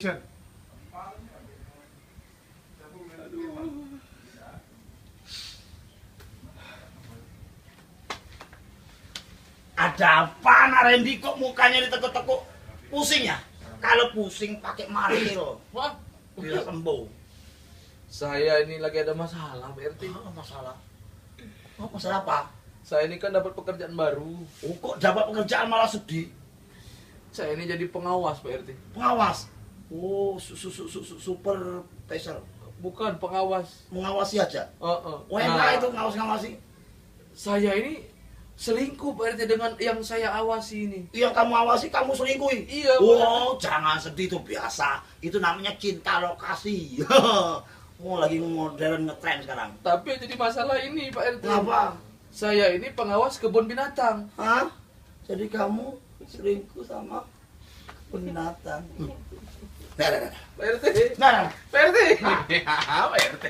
Dan ada apa Nak Randy kok mukanya ditekuk-tekuk? Pusing ya? Kalau pusing pakai maril. Wah, Bila sembuh. saya ini lagi ada masalah, Pak RT. Masalah. Oh, masalah apa? Saya ini kan dapat pekerjaan baru. Oh, kok dapat pekerjaan malah sedih? Saya ini jadi pengawas, Pak RT. Pengawas. Oh, super peser. Bukan pengawas. Mengawasi aja. Heeh. Oh, enak itu ngawasi-ngawasi. Saya ini selingkuh, Pak RT, dengan yang saya awasi ini. Yang kamu awasi kamu selingkuhi. Iya, Oh, jangan sedih itu biasa. Itu namanya cinta lokasi. Oh, lagi modern ngetren sekarang. Tapi yang jadi masalah ini, Pak RT. Kenapa? Saya ini pengawas kebun binatang. Hah? Jadi kamu selingkuh sama binatang. Nah. Pak RT. Nah. Pak RT. Pak RT.